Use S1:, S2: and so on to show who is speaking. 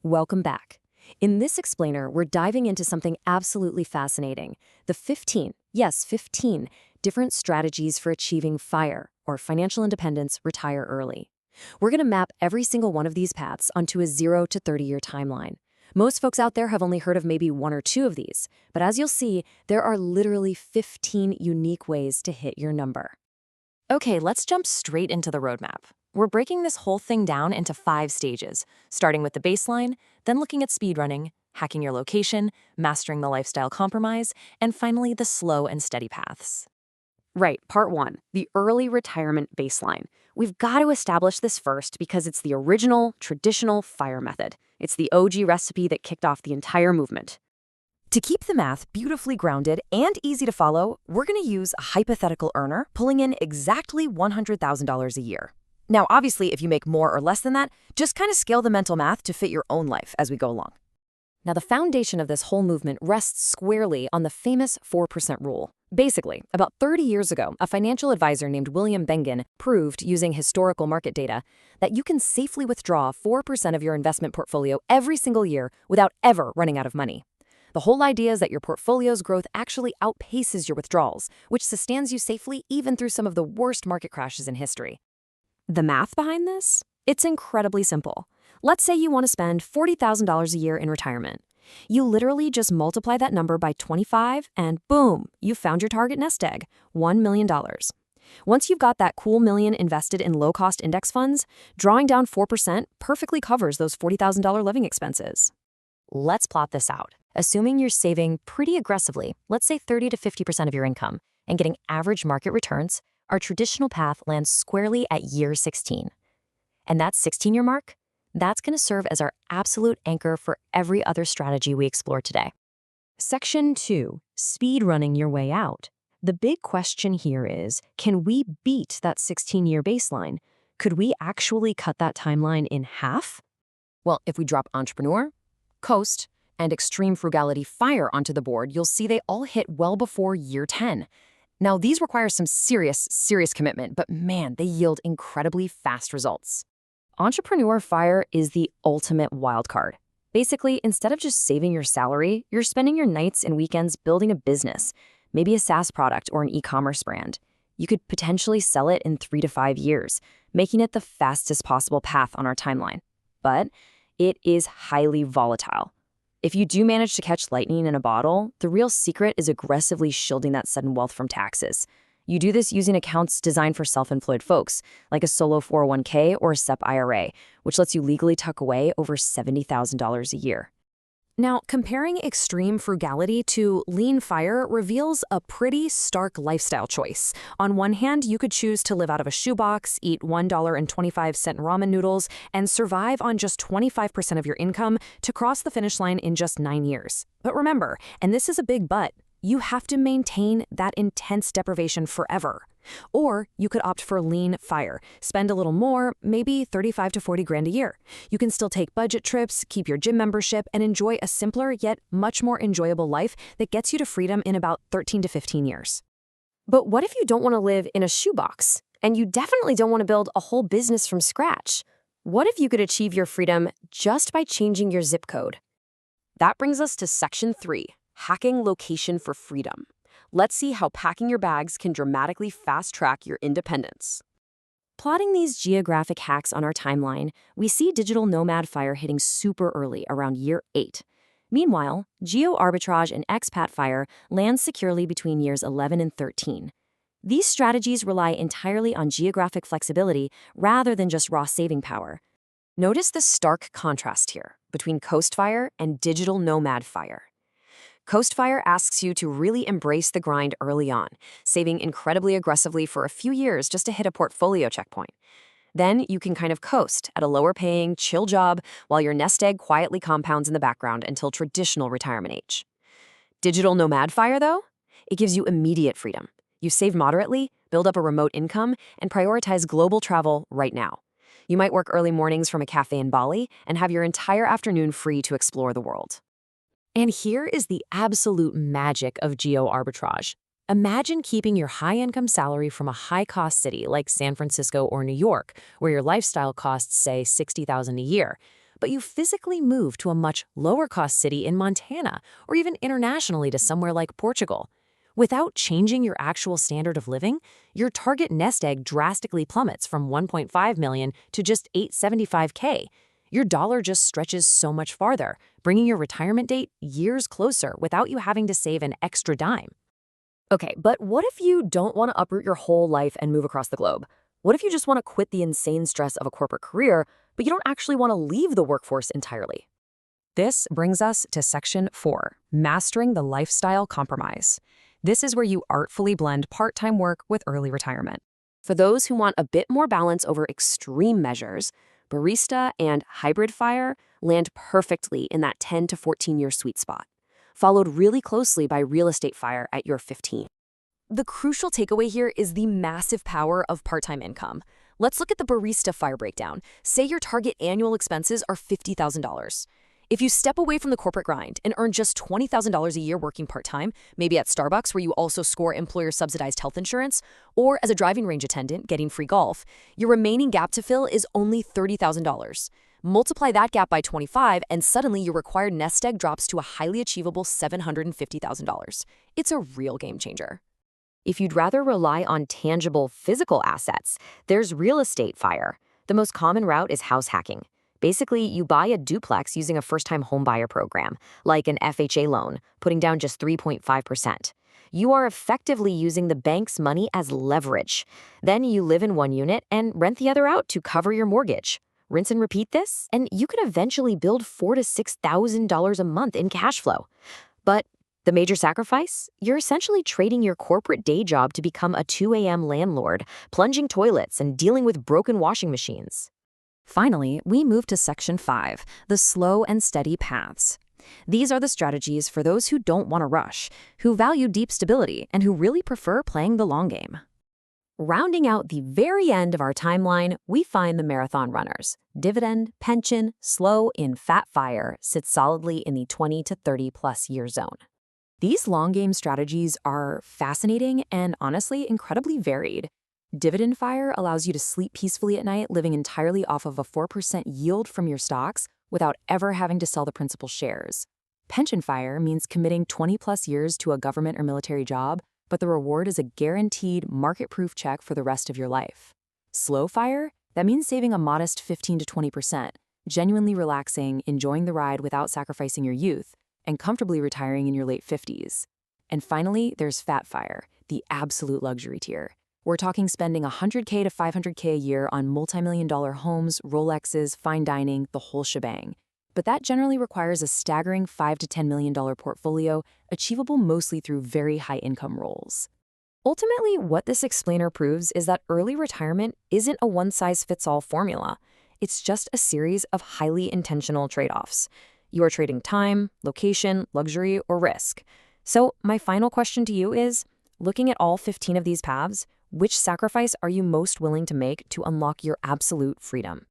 S1: Welcome back. In this explainer, we're diving into something absolutely fascinating. The 15, yes, 15 different strategies for achieving FIRE, or financial independence, retire early. We're going to map every single one of these paths onto a 0 to 30-year timeline. Most folks out there have only heard of maybe one or two of these, but as you'll see, there are literally 15 unique ways to hit your number. Okay, let's jump straight into the roadmap. We're breaking this whole thing down into 5 stages, starting with the baseline, then looking at speedrunning, hacking your location, mastering the lifestyle compromise, and finally the slow and steady paths. Right, part 1, the early retirement baseline. We've got to establish this first because it's the original, traditional FIRE method. It's the OG recipe that kicked off the entire movement. To keep the math beautifully grounded and easy to follow, we're going to use a hypothetical earner pulling in exactly $100,000 a year. Now, obviously, if you make more or less than that, just kind of scale the mental math to fit your own life as we go along. Now, the foundation of this whole movement rests squarely on the famous 4% rule. Basically, about 30 years ago, a financial advisor named William Bengen proved, using historical market data, that you can safely withdraw 4% of your investment portfolio every single year without ever running out of money. The whole idea is that your portfolio's growth actually outpaces your withdrawals, which sustains you safely even through some of the worst market crashes in history. The math behind this? It's incredibly simple. Let's say you want to spend $40,000 a year in retirement. You literally just multiply that number by 25 and boom, you found your target nest egg, $1 million. Once you've got that cool million invested in low-cost index funds, drawing down 4% perfectly covers those $40,000 living expenses. Let's plot this out. Assuming you're saving pretty aggressively, let's say 30 to 50% of your income, and getting average market returns, our traditional path lands squarely at year 16. And that 16-year mark, that's going to serve as our absolute anchor for every other strategy we explore today. Section 2, speed running your way out. The big question here is, can we beat that 16-year baseline? Could we actually cut that timeline in half? Well, if we drop entrepreneur, coast, and extreme frugality FIRE onto the board, you'll see they all hit well before year 10. Now, these require some serious commitment, but man, they yield incredibly fast results. Entrepreneur FIRE is the ultimate wildcard. Basically, instead of just saving your salary, you're spending your nights and weekends building a business, maybe a SaaS product or an e-commerce brand. You could potentially sell it in 3 to 5 years, making it the fastest possible path on our timeline. But it is highly volatile. If you do manage to catch lightning in a bottle, the real secret is aggressively shielding that sudden wealth from taxes. You do this using accounts designed for self-employed folks, like a solo 401k or a SEP IRA, which lets you legally tuck away over $70,000 a year. Now, comparing extreme frugality to lean FIRE reveals a pretty stark lifestyle choice. On one hand, you could choose to live out of a shoebox, eat $1.25 ramen noodles, and survive on just 25% of your income to cross the finish line in just 9 years. But remember, and this is a big but, you have to maintain that intense deprivation forever. Or you could opt for lean FIRE, spend a little more, maybe 35 to 40 grand a year. You can still take budget trips, keep your gym membership, and enjoy a simpler yet much more enjoyable life that gets you to freedom in about 13 to 15 years. But what if you don't want to live in a shoebox? And you definitely don't want to build a whole business from scratch? What if you could achieve your freedom just by changing your zip code? That brings us to Section 3, hacking location for freedom. Let's see how packing your bags can dramatically fast-track your independence. Plotting these geographic hacks on our timeline, we see digital nomad FIRE hitting super early around year 8. Meanwhile, geo-arbitrage and expat FIRE lands securely between years 11 and 13. These strategies rely entirely on geographic flexibility rather than just raw saving power. Notice the stark contrast here between coast FIRE and digital nomad FIRE. Coast FIRE asks you to really embrace the grind early on, saving incredibly aggressively for a few years just to hit a portfolio checkpoint. Then you can kind of coast at a lower-paying, chill job while your nest egg quietly compounds in the background until traditional retirement age. Digital nomad FIRE, though? It gives you immediate freedom. You save moderately, build up a remote income, and prioritize global travel right now. You might work early mornings from a cafe in Bali and have your entire afternoon free to explore the world. And here is the absolute magic of geo-arbitrage. Imagine keeping your high-income salary from a high-cost city like San Francisco or New York, where your lifestyle costs, say, $60,000 a year, but you physically move to a much lower-cost city in Montana or even internationally to somewhere like Portugal. Without changing your actual standard of living, your target nest egg drastically plummets from 1.5 million to just 875K. Your dollar just stretches so much farther, bringing your retirement date years closer without you having to save an extra dime. Okay, but what if you don't want to uproot your whole life and move across the globe? What if you just want to quit the insane stress of a corporate career, but you don't actually want to leave the workforce entirely? This brings us to Section 4, Mastering the Lifestyle Compromise. This is where you artfully blend part-time work with early retirement. For those who want a bit more balance over extreme measures, barista and hybrid fire land perfectly in that 10 to 14-year sweet spot, followed really closely by real estate fire at your 15. The crucial takeaway here is the massive power of part-time income. Let's look at the barista fire breakdown. Say your target annual expenses are $50,000. If you step away from the corporate grind and earn just $20,000 a year working part-time, maybe at Starbucks where you also score employer-subsidized health insurance, or as a driving range attendant getting free golf, your remaining gap to fill is only $30,000. Multiply that gap by 25 and suddenly your required nest egg drops to a highly achievable $750,000. It's a real game changer. If you'd rather rely on tangible physical assets, there's real estate fire. The most common route is house hacking. Basically, you buy a duplex using a first-time homebuyer program, like an FHA loan, putting down just 3.5%. You are effectively using the bank's money as leverage. Then you live in one unit and rent the other out to cover your mortgage. Rinse and repeat this, and you can eventually build $4,000 to $6,000 a month in cash flow. But the major sacrifice? You're essentially trading your corporate day job to become a 2 a.m. landlord, plunging toilets and dealing with broken washing machines. Finally, we move to Section 5, the slow and steady paths. These are the strategies for those who don't want to rush, who value deep stability, and who really prefer playing the long game. Rounding out the very end of our timeline, we find the marathon runners. Dividend, pension, slow in fat fire sits solidly in the 20 to 30-plus year zone. These long game strategies are fascinating and honestly incredibly varied. Dividend fire allows you to sleep peacefully at night, living entirely off of a 4% yield from your stocks without ever having to sell the principal shares. Pension fire means committing 20-plus years to a government or military job, but the reward is a guaranteed market-proof check for the rest of your life. Slow fire? That means saving a modest 15 to 20%, genuinely relaxing, enjoying the ride without sacrificing your youth, and comfortably retiring in your late 50s. And finally, there's fat fire, the absolute luxury tier. We're talking spending $100K to $500K a year on multi-million-dollar homes, Rolexes, fine dining, the whole shebang. But that generally requires a staggering $5 to $10 million portfolio, achievable mostly through very high-income roles. Ultimately, what this explainer proves is that early retirement isn't a one-size-fits-all formula. It's just a series of highly intentional trade-offs. You are trading time, location, luxury, or risk. So my final question to you is, looking at all 15 of these paths, which sacrifice are you most willing to make to unlock your absolute freedom?